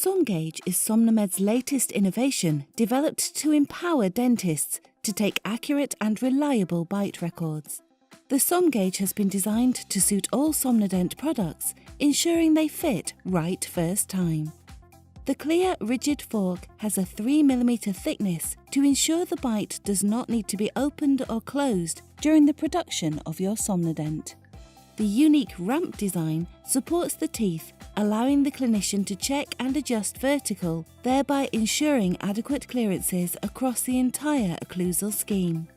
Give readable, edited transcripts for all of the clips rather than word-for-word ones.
SOMGauge is SomnoMed's latest innovation developed to empower dentists to take accurate and reliable bite records. The SOMGauge has been designed to suit all Somnodent products, ensuring they fit right first time. The clear, rigid fork has a 3mm thickness to ensure the bite does not need to be opened or closed during the production of your Somnodent. The unique ramp design supports the teeth, allowing the clinician to check and adjust vertical, thereby ensuring adequate clearances across the entire occlusal scheme.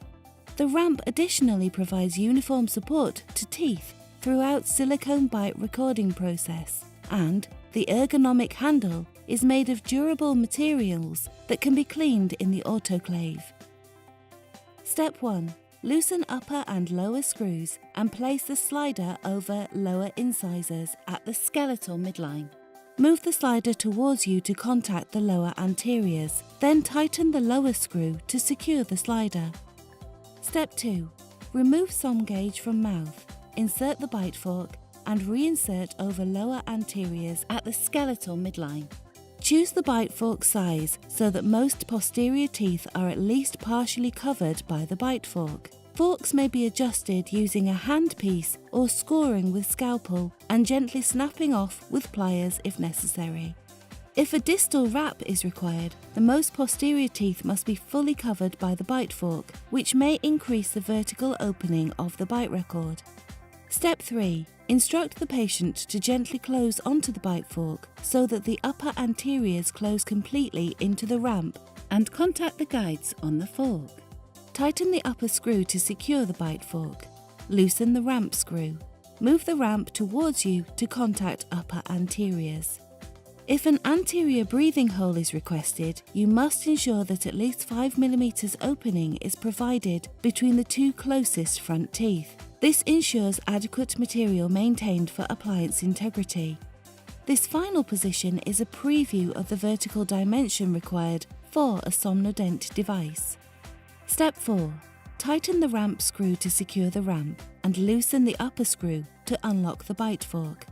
The ramp additionally provides uniform support to teeth throughout silicone bite recording process, and the ergonomic handle is made of durable materials that can be cleaned in the autoclave. Step 1. Loosen upper and lower screws and place the slider over lower incisors at the skeletal midline. Move the slider towards you to contact the lower anteriors, then tighten the lower screw to secure the slider. Step 2. Remove SOMGauge from mouth, insert the bite fork and reinsert over lower anteriors at the skeletal midline. Choose the bite fork size so that most posterior teeth are at least partially covered by the bite fork. Forks may be adjusted using a handpiece or scoring with scalpel and gently snapping off with pliers if necessary. If a distal wrap is required, the most posterior teeth must be fully covered by the bite fork, which may increase the vertical opening of the bite record. Step 3. Instruct the patient to gently close onto the bite fork so that the upper anteriors close completely into the ramp and contact the guides on the fork. Tighten the upper screw to secure the bite fork. Loosen the ramp screw. Move the ramp towards you to contact upper anteriors. If an anterior breathing hole is requested, you must ensure that at least 5mm opening is provided between the two closest front teeth. This ensures adequate material maintained for appliance integrity. This final position is a preview of the vertical dimension required for a Somnodent device. Step 4. Tighten the ramp screw to secure the ramp and loosen the upper screw to unlock the bite fork.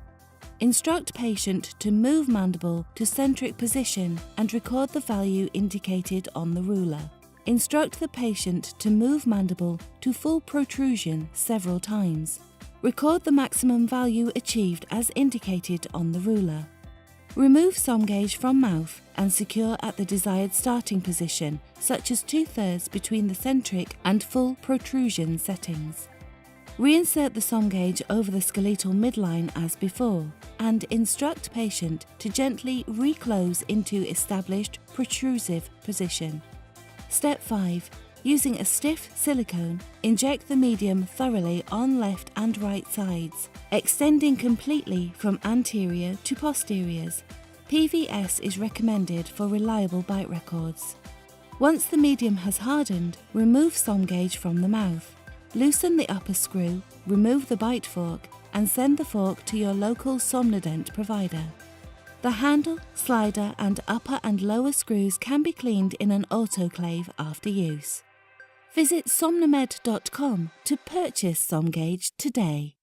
Instruct patient to move mandible to centric position and record the value indicated on the ruler. Instruct the patient to move mandible to full protrusion several times. Record the maximum value achieved as indicated on the ruler. Remove SOMGauge from mouth and secure at the desired starting position, such as 2/3 between the centric and full protrusion settings. Reinsert the SOMGauge over the skeletal midline as before, and instruct patient to gently reclose into established protrusive position. Step 5. Using a stiff silicone, inject the medium thoroughly on left and right sides, extending completely from anterior to posteriors. PVS is recommended for reliable bite records. Once the medium has hardened, remove SOMGauge from the mouth. Loosen the upper screw, remove the bite fork, and send the fork to your local Somnodent provider. The handle, slider, and upper and lower screws can be cleaned in an autoclave after use. Visit somnomed.com to purchase SOMGauge today.